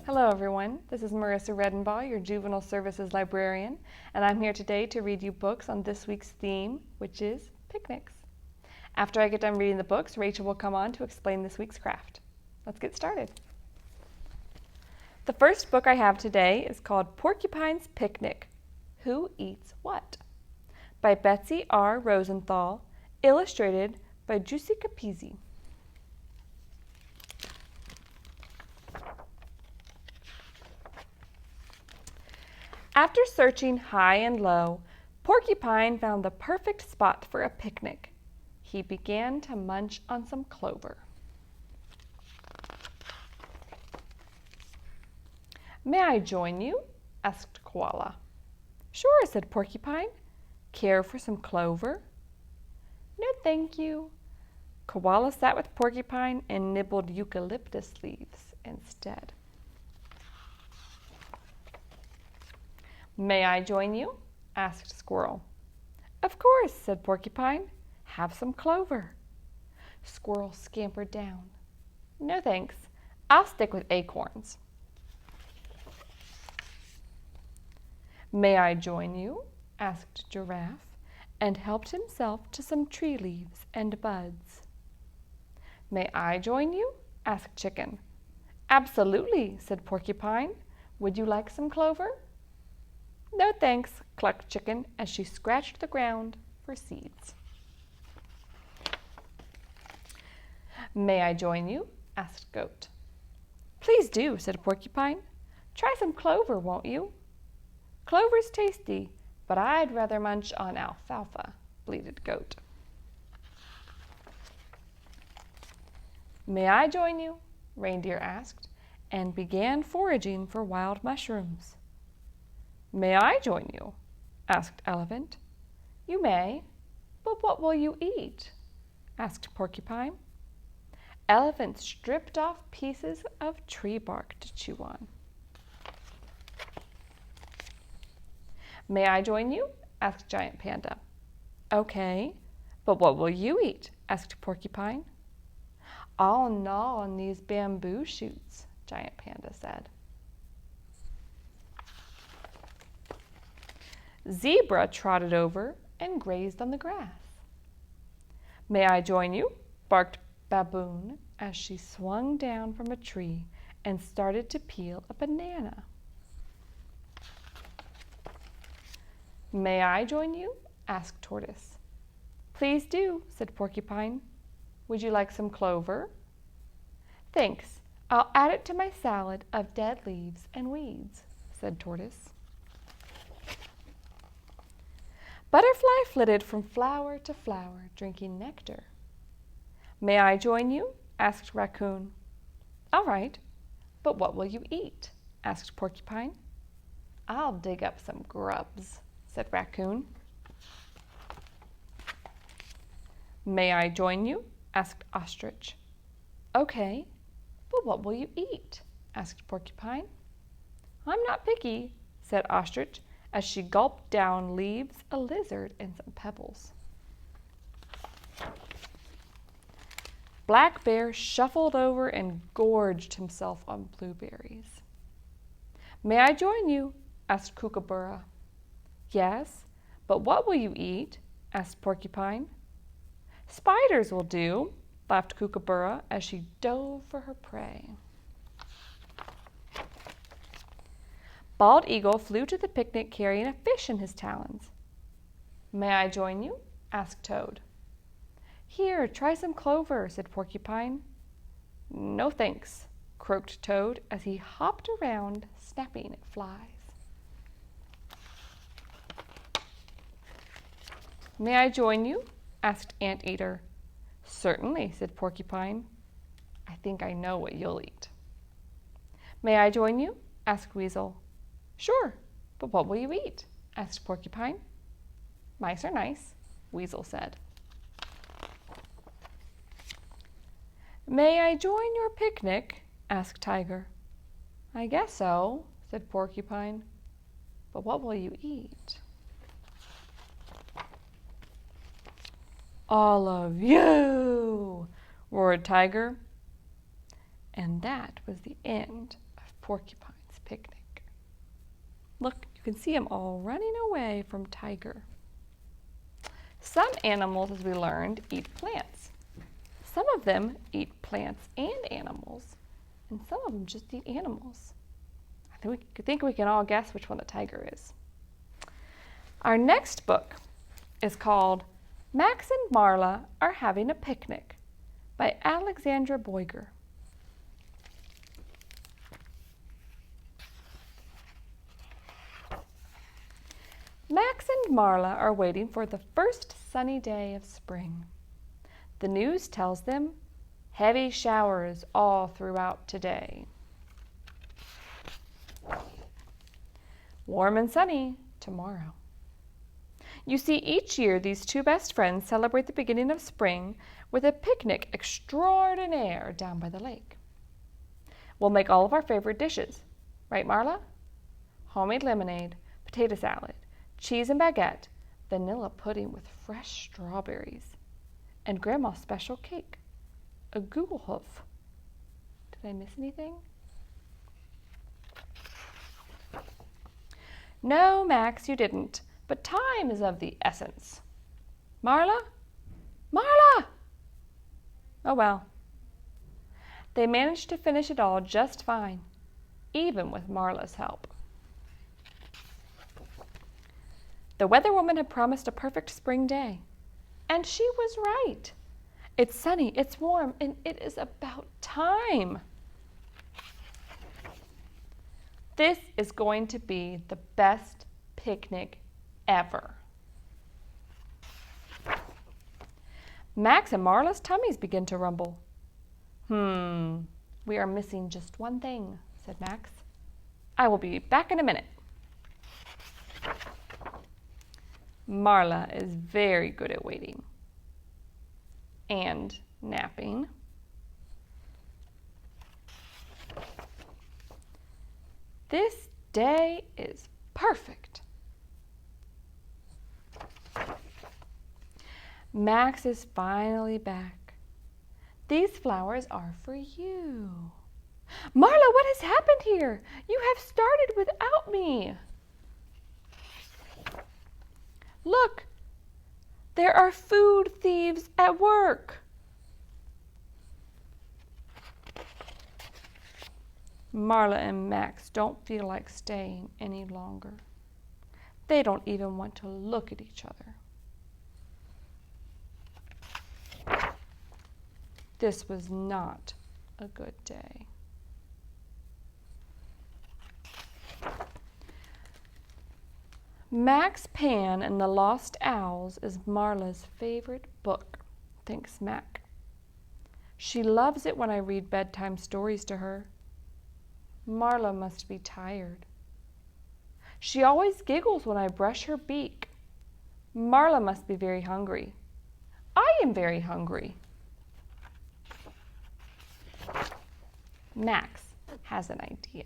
Hello everyone, this is Marissa Redenbaugh, your Juvenile Services Librarian, and I'm here today to read you books on this week's theme, which is picnics. After I get done reading the books, Racheal will come on to explain this week's craft. Let's get started. The first book I have today is called Porcupine's Picnic, Who Eats What? By Betsy R. Rosenthal, illustrated by Giusy Capizzi. After searching high and low, Porcupine found the perfect spot for a picnic. He began to munch on some clover. "May I join you?" asked Koala. "Sure," said Porcupine. "Care for some clover?" "No, thank you." Koala sat with Porcupine and nibbled eucalyptus leaves instead. "May I join you?" asked Squirrel. "Of course," said Porcupine. "Have some clover." Squirrel scampered down. "No thanks, I'll stick with acorns." "May I join you?" asked Giraffe, and helped himself to some tree leaves and buds. "May I join you?" asked Chicken. "Absolutely," said Porcupine. "Would you like some clover?" "No thanks," clucked Chicken as she scratched the ground for seeds. "May I join you?" asked Goat. "Please do," said Porcupine. "Try some clover, won't you?" "Clover's tasty, but I'd rather munch on alfalfa," bleated Goat. "May I join you?" Reindeer asked, and began foraging for wild mushrooms. "May I join you?" asked Elephant. "You may, but what will you eat?" asked Porcupine. Elephant stripped off pieces of tree bark to chew on. "May I join you?" asked Giant Panda. "Okay, but what will you eat?" asked Porcupine. "I'll gnaw on these bamboo shoots," Giant Panda said. Zebra trotted over and grazed on the grass. "May I join you?" barked Baboon as she swung down from a tree and started to peel a banana. "May I join you?" asked Tortoise. "Please do," said Porcupine. "Would you like some clover?" "Thanks, I'll add it to my salad of dead leaves and weeds," said Tortoise. Butterfly flitted from flower to flower, drinking nectar. "May I join you?" asked Raccoon. "All right, but what will you eat?" asked Porcupine. "I'll dig up some grubs," said Raccoon. "May I join you?" asked Ostrich. "Okay, but what will you eat?" asked Porcupine. "I'm not picky," said Ostrich, as she gulped down leaves, a lizard, and some pebbles. Black Bear shuffled over and gorged himself on blueberries. "May I join you?" asked Kookaburra. "Yes, but what will you eat?" asked Porcupine. "Spiders will do," laughed Kookaburra as she dove for her prey. Bald Eagle flew to the picnic carrying a fish in his talons. "May I join you?" asked Toad. "Here, try some clover," said Porcupine. "No thanks," croaked Toad as he hopped around, snapping at flies. "May I join you?" asked Anteater. "Certainly," said Porcupine. "I think I know what you'll eat." "May I join you?" asked Weasel. "Sure, but what will you eat?" asked Porcupine. "Mice are nice," Weasel said. "May I join your picnic?" asked Tiger. "I guess so," said Porcupine. "But what will you eat?" "All of you!" roared Tiger. And that was the end of porcupine's picnic. Look, you can see them all running away from Tiger. Some animals, as we learned, eat plants. Some of them eat plants and animals, and some of them just eat animals. I think we can all guess which one the tiger is. Our next book is called Max and Marla Are Having a Picnic by Alexandra Boyger. Max and Marla are waiting for the first sunny day of spring. The news tells them heavy showers all throughout today. Warm and sunny tomorrow. You see, each year these two best friends celebrate the beginning of spring with a picnic extraordinaire down by the lake. We'll make all of our favorite dishes, right, Marla? Homemade lemonade, potato salad, cheese and baguette, vanilla pudding with fresh strawberries, and Grandma's special cake, a Gugelhupf. Did I miss anything? No, Max, you didn't, but time is of the essence. Marla? Marla! Oh well. They managed to finish it all just fine, even with Marla's help. The weather woman had promised a perfect spring day, and she was right. It's sunny, it's warm, and it is about time. This is going to be the best picnic ever. Max and Marla's tummies begin to rumble. We are missing just one thing, said Max. I will be back in a minute. Marla is very good at waiting and napping. This day is perfect. Max is finally back. These flowers are for you. Marla, what has happened here? You have started without me. Look, there are food thieves at work. Marla and Max don't feel like staying any longer. They don't even want to look at each other. This was not a good day. Max Pan and the Lost Owls is Marla's favorite book, thinks Mac. She loves it when I read bedtime stories to her. Marla must be tired. She always giggles when I brush her beak. Marla must be very hungry. I am very hungry. Max has an idea.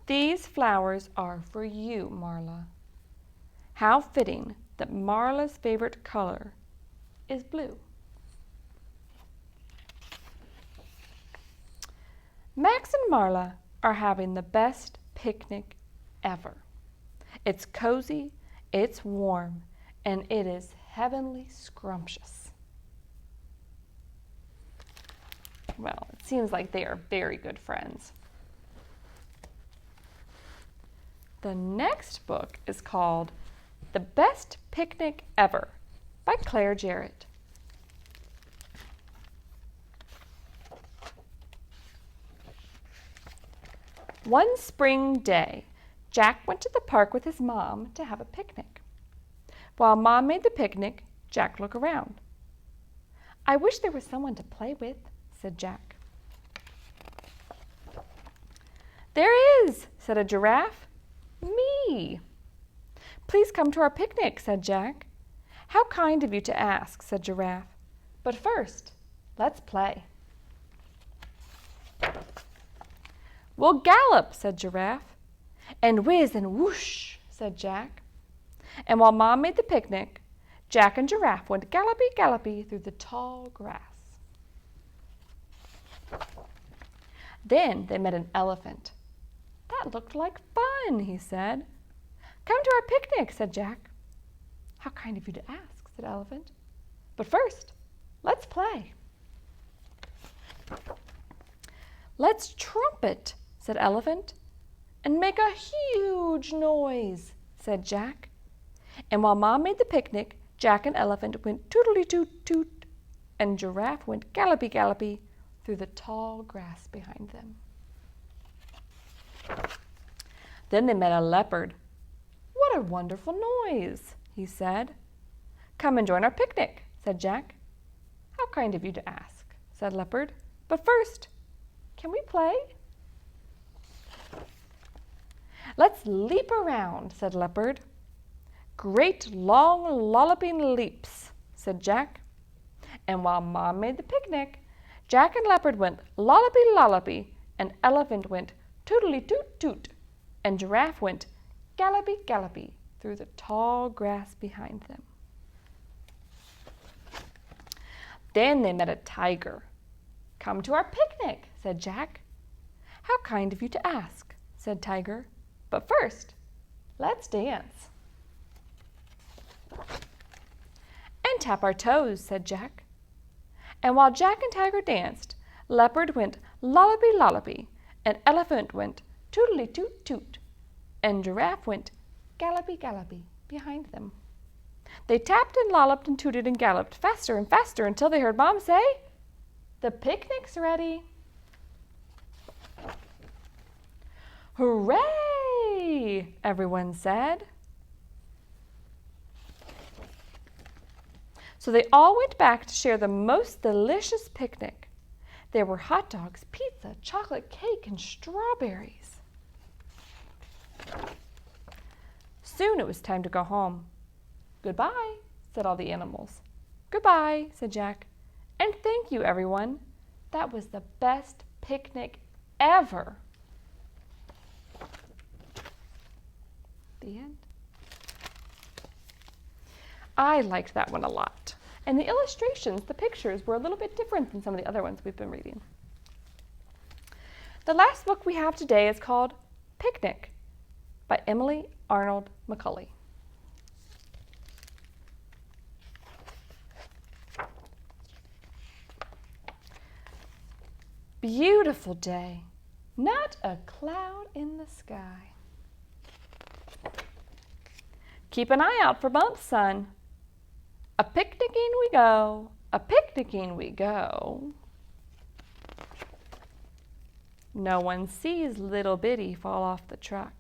These flowers are for you, Marla. How fitting that Marla's favorite color is blue. Max and Marla are having the best picnic ever. It's cozy, it's warm, and it is heavenly scrumptious. Well, it seems like they are very good friends. The next book is called The Best Picnic Ever by Claire Jarrett. One spring day, Jack went to the park with his mom to have a picnic. While Mom made the picnic, Jack looked around. I wish there was someone to play with, said Jack. There is, said a giraffe. Me. Please come to our picnic, said Jack. How kind of you to ask, said Giraffe. But first, let's play. We'll gallop, said Giraffe. And whiz and whoosh, said Jack. And while Mom made the picnic, Jack and Giraffe went gallopy, gallopy through the tall grass. Then they met an elephant. "That looked like fun," he said. "Come to our picnic," said Jack. "How kind of you to ask," said Elephant. "But first, let's play." "Let's trumpet," said Elephant. "And make a huge noise," said Jack. And while Mom made the picnic, Jack and Elephant went tootly-toot-toot, and Giraffe went gallopy-gallopy through the tall grass behind them. Then they met a leopard. "What a wonderful noise," he said. "Come and join our picnic," said Jack. "How kind of you to ask," said Leopard. "But first, can we play?" "Let's leap around," said Leopard. "Great long lolloping leaps," said Jack. And while Mom made the picnic, Jack and Leopard went lollopy-lollopy, and Elephant went tootly-toot-toot, and Giraffe went gallopy-gallopy through the tall grass behind them. Then they met a tiger. "Come to our picnic," said Jack. "How kind of you to ask," said Tiger. "But first, let's dance." "And tap our toes," said Jack. And while Jack and Tiger danced, Leopard went lollopy-lollopy, and Elephant went tootly-toot-toot, and Giraffe went gallopy-gallopy behind them. They tapped and lolloped and tooted and galloped faster and faster until they heard Mom say, "The picnic's ready." "Hooray!" everyone said. So they all went back to share the most delicious picnic. There were hot dogs, pizza, chocolate cake, and strawberries. Soon it was time to go home. "Goodbye," said all the animals. "Goodbye," said Jack. "And thank you, everyone. That was the best picnic ever." The end. I liked that one a lot. And the illustrations, the pictures, were a little bit different than some of the other ones we've been reading. The last book we have today is called Picnic by Emily Arnold McCulley. Beautiful day, not a cloud in the sky. Keep an eye out for bumps, son. A-picnicking we go, a-picnicking we go. No one sees little Biddy fall off the truck.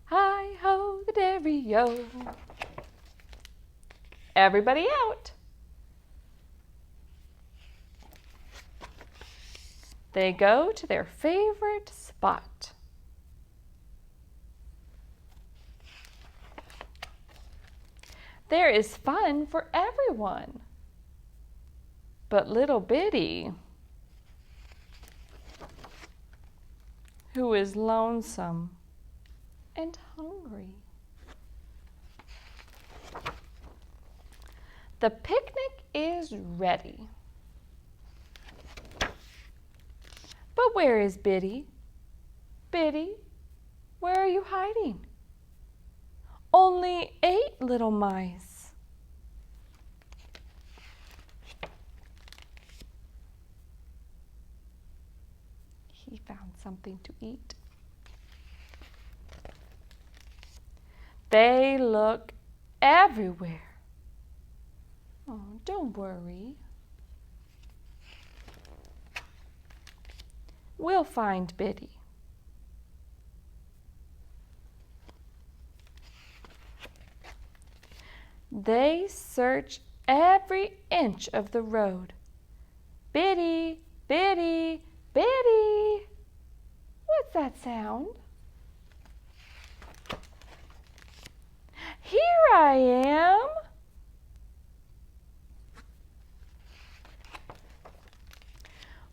Hi-ho, the dairy-o. Everybody out. They go to their favorite spot. There is fun for everyone. But little Biddy, who is lonesome and hungry. The picnic is ready. But where is Biddy? Biddy, where are you hiding? Only 8 little mice. He found something to eat. They look everywhere. Oh, don't worry. We'll find Biddy. They search every inch of the road. Biddy, Biddy, Biddy. What's that sound? Here I am.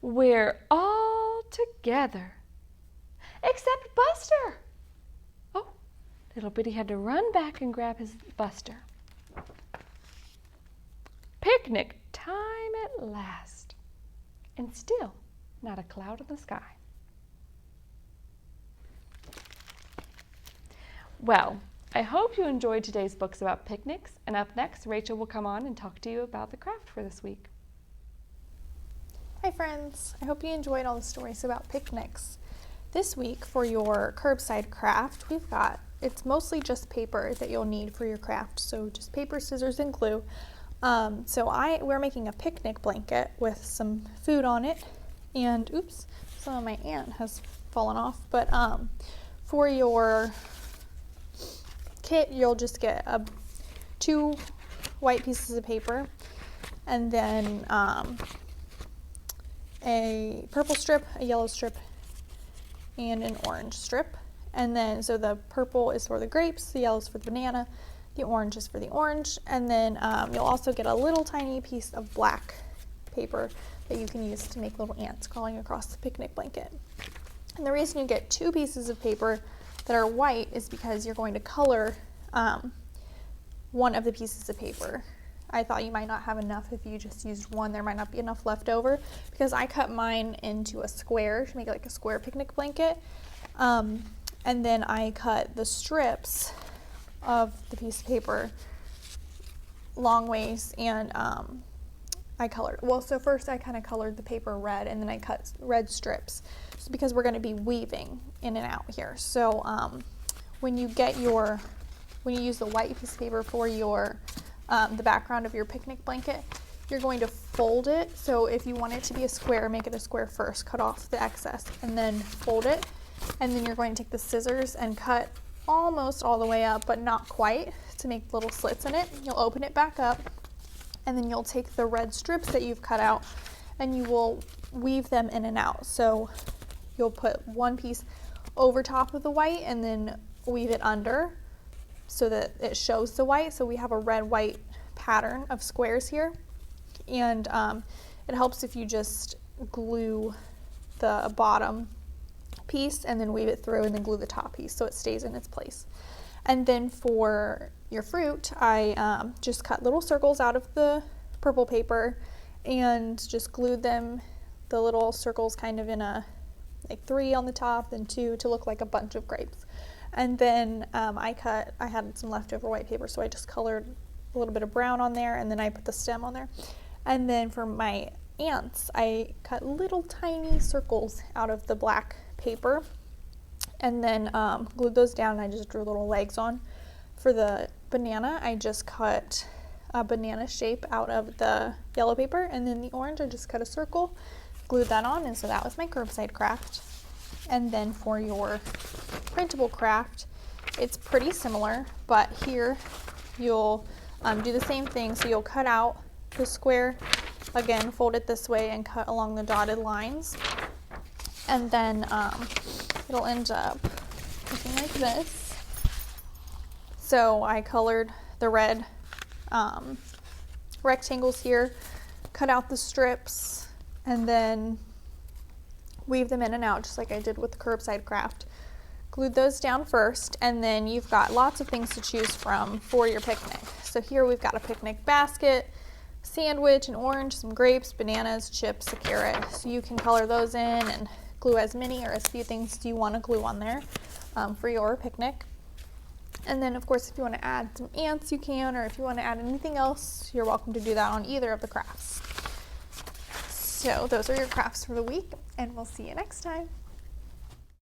We're all together, except Buster. Oh, little Biddy had to run back and grab his Buster. Picnic time at last. and still not a cloud in the sky. Well, I hope you enjoyed today's books about picnics, and up next, Racheal will come on and talk to you about the craft for this week. Hi friends, I hope you enjoyed all the stories about picnics. This week for your curbside craft, it's mostly just paper that you'll need for your craft, so just paper, scissors, and glue. We're making a picnic blanket with some food on it, and oops, some of my ant has fallen off, but for your kit, you'll just get 2 white pieces of paper, and then a purple strip, a yellow strip, and an orange strip. And then, so the purple is for the grapes, the yellow is for the banana, the orange is for the orange, and then you'll also get a little tiny piece of black paper that you can use to make little ants crawling across the picnic blanket. And the reason you get 2 pieces of paper that are white is because you're going to color one of the pieces of paper. I thought you might not have enough if you just used one. There might not be enough left over because I cut mine into a square to make it like a square picnic blanket. And then I cut the strips of the piece of paper long ways, and I colored. Well, so first I kind of colored the paper red, and then I cut red strips just because we're going to be weaving in and out here. So when you use the white piece of paper for your the background of your picnic blanket, you're going to fold it. So if you want it to be a square, make it a square first, cut off the excess, and then fold it. And then you're going to take the scissors and cut almost all the way up, but not quite, to make little slits in it. You'll open it back up, and then you'll take the red strips that you've cut out, and you will weave them in and out. So you'll put one piece over top of the white and then weave it under, so that it shows the white. So we have a red-white pattern of squares here, and it helps if you just glue the bottom piece and then weave it through and then glue the top piece so it stays in its place. And then for your fruit, I just cut little circles out of the purple paper and just glued them, the little circles kind of in a like 3 on the top and 2 to look like a bunch of grapes. And then I had some leftover white paper, so I just colored a little bit of brown on there, and then I put the stem on there. And then for my ants, I cut little tiny circles out of the black paper, and then glued those down, and I just drew little legs on. For the banana, I just cut a banana shape out of the yellow paper, and then the orange, I just cut a circle, glued that on, and so that was my curbside craft. And then for your printable craft, it's pretty similar, but here you'll do the same thing. So you'll cut out the square, again, fold it this way and cut along the dotted lines. And then it'll end up looking like this. So I colored the red rectangles here, cut out the strips, and then weave them in and out just like I did with the curbside craft. Glued those down first, and then you've got lots of things to choose from for your picnic. So here we've got a picnic basket, sandwich, an orange, some grapes, bananas, chips, a carrot. So you can color those in and glue as many or as few things do you want to glue on there for your picnic. And then of course if you want to add some ants you can, or if you want to add anything else, you're welcome to do that on either of the crafts. So those are your crafts for the week, and we'll see you next time.